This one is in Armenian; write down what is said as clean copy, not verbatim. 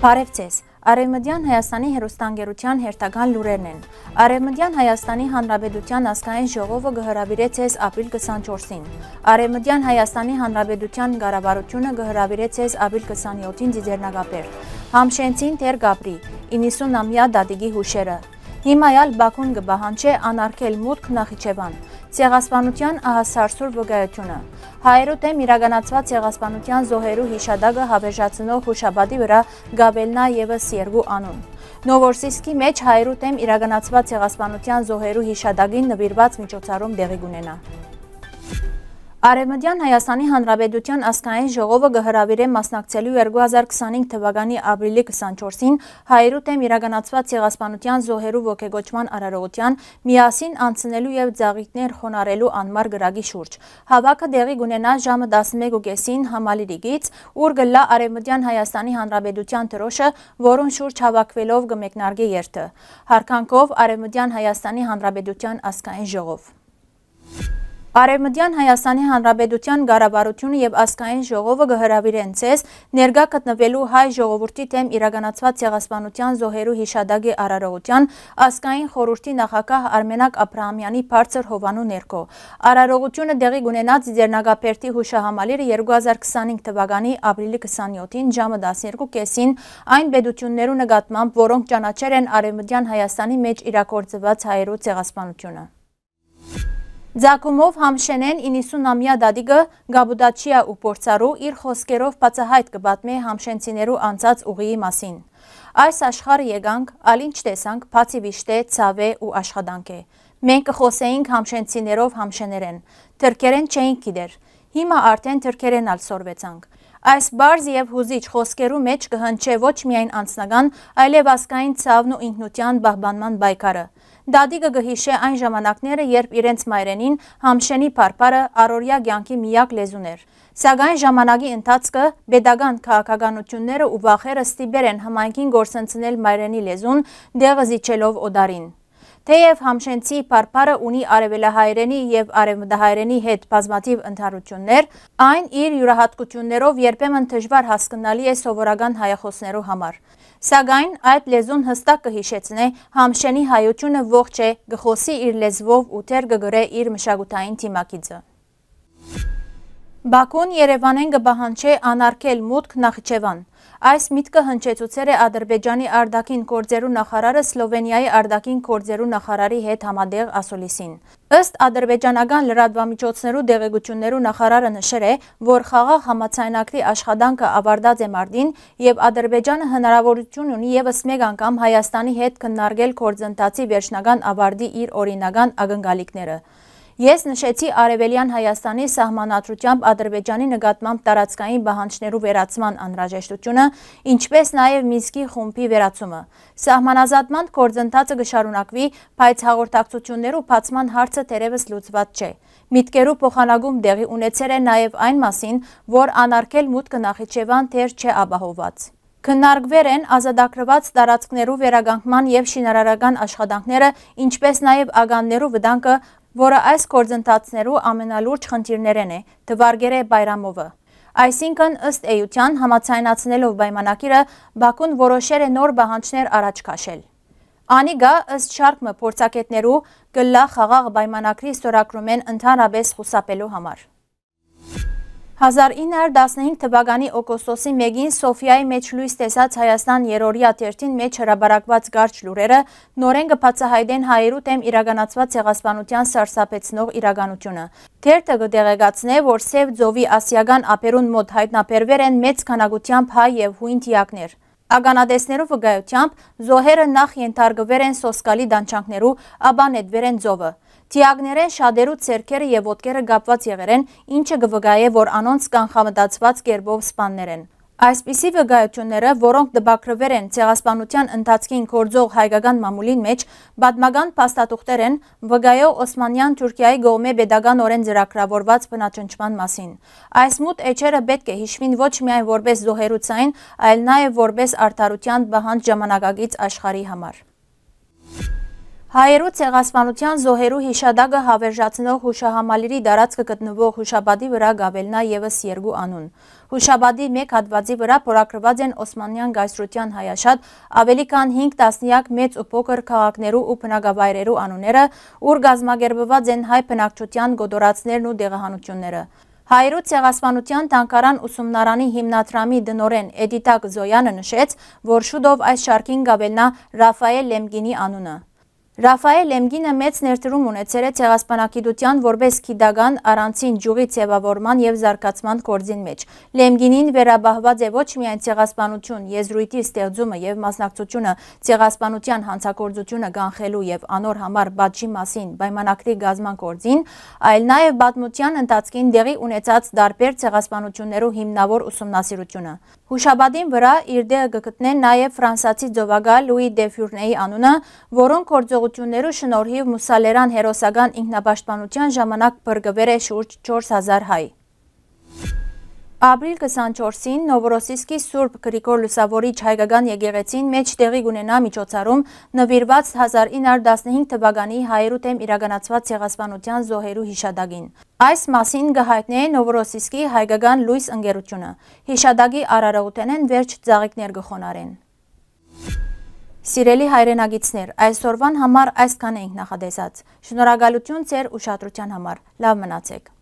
Բարև ձեզ, Արևմտյան Հայաստանի հեռուստաընկերության հերթական լուրերն են։ Արևմտյան Հայաստանի Հանրապետության ազգային ժողովը կհրավիրեց ձեզ ապրիլ 24-ին։ Արևմտյան Հայաստանի Հանրապետության կառավարությունը կհրավիրեց ձեզ ապրիլ 27-ին Ձիձեռնագապեր։ Համշենցին դեռ գապրի 90-ամյա դատիկի հուշերը։ Հիմայալ Բաքուն կպահանջի անարգել մուտք Նախիջևան։ Ցեղասպանության ահասարսուր վկայությունը։ Հայերու դեմ իրականացված ցեղասպանության զոհերու հիշադակը հավերժացնող հուշաբադի վրա գաբելնա ևս 2 անուն։ Նովորսիսկի մեջ հայերու դեմ իրականացված ցեղասպանության զոհերու հիշադակին նվիրված միջոցառում տեղի կունենա։ Արևմտյան Հայաստանի Հանրապետության ազգային ժողովը կհրավիրի մասնակցելու 2025 թվականի ապրիլի 24-ին հայերու դեմ իրականացված ցեղասպանության զոհերու ոգեկոչման արարողության միասին անցնելու եւ ծաղիկներ խոնարհելու անմար գրագի շուրջ։ Հավաքը տեղի կունենա ժամը 11:30-ին Համալիրիկից, ուր գլա Արևմտյան Հայաստանի Հանրապետության դրոշը, որուն շուրջ հավաքվելով կմեկնարկի երթը։ Հարկանքով Արևմտյան Հայաստանի Հանրապետության ազգային ժողով։ Արևմտյան Հայաստանի Հանրապետության կառավարությունը եւ ազգային ժողովը կհրավիրեն ձեզ ներկա գտնվելու հայ ժողովրդի դեմ իրականացված ցեղասպանության զոհերու հիշադակի արարողության ազգային խորհրդի նախագահ Արմենակ Աբրահամյանի բարձր հովանու ներքո։ Արարողությունը տեղի կունենա Ձիձեռնագապերտի հուշահամալիրը 2025 թվականի ապրիլի 27-ին ժամը 12:30-ին այն պետություններու նկատմամբ, որոնք ճանաչել են Արևմտյան Հայաստանի մեջ իրագործված հայերու ցեղասպանությունը։ Ձակումով Համշենեն 90-ամյա դադիկը Գաբուդաչիա ու Պորցարու իր խոսքերով բացահայտ կպատմի համշենցիներու անցած ուղիի մասին։ Այս աշխարհը եկանք, ալինչ տեսանք, բացի վիշտե, ցավե ու աշխատանք է։ Մենք կխոսեինք համշենցիներով համշեներեն, թրքերեն չէինք գիտեր, հիմա արդեն թրքերեն ալ սորվեցանք։ Այս բարձ եւ հուզիչ խոսքերու մեջ կհնչե ոչ միայն անձնական, այլև ազգային ցավն ու ինքնության պահպանման պայքարը։ Դադիկը կհիշե այն ժամանակները, երբ իրենց մայրենին համշենի փարփարը առօրյա կյանքի միակ լեզուն էր։ Սակայն ժամանակի ընթացքը, pedagogan քաղաքականությունները ու վախերը ստիպեր են համայնքին գործընծնել մայրենի լեզուն, դեղը զիջելով օդարին։ Թեև համշենցի փարփարը ունի արևելահայերենի եւ արևմտահայերենի հետ բազմաթիվ ընդհանրություններ, այն իր յուրահատկություններով երբեմն դժվար հասկանալի է սովորական հայախոսներու համար։ Սակայն այդ լեզուն հստակ կհիշեցնե համշենի հայությունը ողջ է, կխոսի իր լեզվով ու թեր կգրե իր մշակութային թիմակիցը։ Բաքուն Երևանեն կպահանջի անարգել մուտք Նախիջևան։ Այս միտքը հնչեցուցեր է Ադրբեջանի արտաքին գործերու նախարարը Սլովենիայի արտաքին գործերու նախարարի հետ համատեղ ասուլիսին։ Ըստ ադրբեջանական լրատվամիջոցներու դեղեցություններու նախարարը նշել է, որ խաղաղ համացայնակրի աշխատանքը ավարտած է մարտին եւ Ադրբեջանը հնարավորություն ունի եւս մեկ անգամ Հայաստանի հետ քննարկել գործընթացի վերջնական ավարտի իր օրինական ակնկալիքները։ Ես նշեցի Արևելյան Հայաստանի սահմանադրությամբ Ադրբեջանի նկատմամբ տարածքային պահանջներու վերացման անհրաժեշտությունը, ինչպես նաև Մինսկի խումբի վերացումը։ Սահմանազատման գործընթացը կշարունակվի, բայց հաղորդակցություններու բացման հարցը դեռևս լուծված չէ։ Միտքերու փոխանակում տեղի ունեցել է նաև այն մասին, որ անարգել մուտքը Նախիջևան դեռ չէ ապահովված։ Քննարկվել են ազատագրված տարածքներու վերականգնման եւ շինարարական աշխատանքները, ինչպես նաև ագաններու վտանգը, որը այս գործընթացներու ամենալուրջ խնդիրներն է, թվարկել է Բայրամովը։ Այսինքն ըստ էության համաձայնացնելով պայմանագիրը Բաքուն որոշել է նոր պահանջներ առաջ քաշել։ Անիգա ըստ շարքը փորձագետներու գլա խաղաղ պայմանագրի ստորագրումեն ընդհանրապես խուսափելու համար։ 1915 թվականի օգոստոսի 1-ին Սոֆիայի մեջ լույս տեսած Հայաստան երրորդյա թերթին մեջ հրապարակված կարճ լուրերը նորեն կբացահայտեն հայերու դեմ իրականացված ցեղասպանության սարսափեցնող իրականությունը։ Թերթը կտեղեկացնե, որ Սև ծովի ասիական ափերուն մոտ հայտնաբերվել են մեծ քանակությամբ հայ եւ հույն թիակներ։ Ականատեսներու վկայությամբ զոհերը նախ ենթարկվել են սոսկալի դանչանքներու, ապա նետվել են ծովը։ Թիակներեն շատերու ցերքերը եւ ոտքերը կապված եղել են, ինչը կվկայե, որ անոնց կանխամտածված կերպով սպաններ են։ Այսպիսի վկայությունները, որոնք դպակրվել են ցեղասպանության ընթացքին գործող հայկական մամուլին մեջ, պատմական փաստաթուղթեր են, վկայող Օսմանյան Թուրքիայի կողմէ pedagogan-օրեն ծրագրավորված բնաճնչման մասին։ Այս մութ էջերը պետք է հիշվին ոչ միայն որպես զոհերու ցայն, այլ նաև որպես արդարության պահանջ ժամանակակից աշխարհի համար։ Հայերու ցեղասպանության զոհերու հիշադակը հավերժացնող հուշահամալիրի դարածքը գտնվող հուշաբադի վրա գավելնա ևս 2 անուն։ Հուշաբադի մեկ հատվածի վրա փորագրված են Օսմանյան գայսրության հայաշատ ավելի քան 5 տասնյակ մեծ ու փոքր քաղաքներու ու բնակավայրերու անունները, ուր գազմագերբված են հայ բնակչության գոտորածներն ու դեղահանությունները։ Հայերու ցեղասպանության թանգարան ուսումնարանի հիմնադրամի դնորեն Էդիտակ Զոյանը նշեց, որ շուտով այս շարքին գավելնա Ռաֆայել Լեմգինի անունը։ Ռաֆայել Լեմգինը մեծ ներդրում ունեցել է ցեղասպանագիտության որպես գիտական առանցին ջուղի ձևավորման եւ զարգացման գործին մեջ։ Լեմգինին վերաբահված է ոչ միայն ցեղասպանություն, եզրույթի ստեղծումը եւ մասնակցությունը ցեղասպանության հանցագործությունը կանխելու եւ անոր համար բաժի մասին պայմանագրի գազման գործին, այլ նաեւ պատմության ընթացքին դեղի ունեցած տարբեր ցեղասպանություններու հիմնավոր ուսումնասիրությունը։ Հուշաբադին վրա իր դեղը կգտնեն նաեւ ֆրանսիացի ծովագալ Լուի դե Ֆյուրնեի անունը, որոնք գործողություններու շնորհիվ մուսալերան հերոսական ինքնապաշտպանության ժամանակ բռգվեր է շուրջ 4000 հայ։ Ապրիլ 24-ին Նովորոսիսկի Սուրբ Գրիգոր Լուսավորիչ հայկական եկեղեցին մեջ տեղի կունենա միջոցառում նվիրված 1915 թվականի հայերու դեմ իրականացված ցեղասպանության զոհերու հիշադակին։ Այս մասին կհայտնի Նովորոսիսկի հայկական լույս ընկերությունը։ Հիշադակի արարողութենեն վերջ ծաղիկներ կխոնարեն։ Սիրելի հայրենագիտներ, այսօրվան համար այսքան ենք նախադեսած։ Շնորհակալություն ձեր ուշադրության համար։ Լավ մնացեք։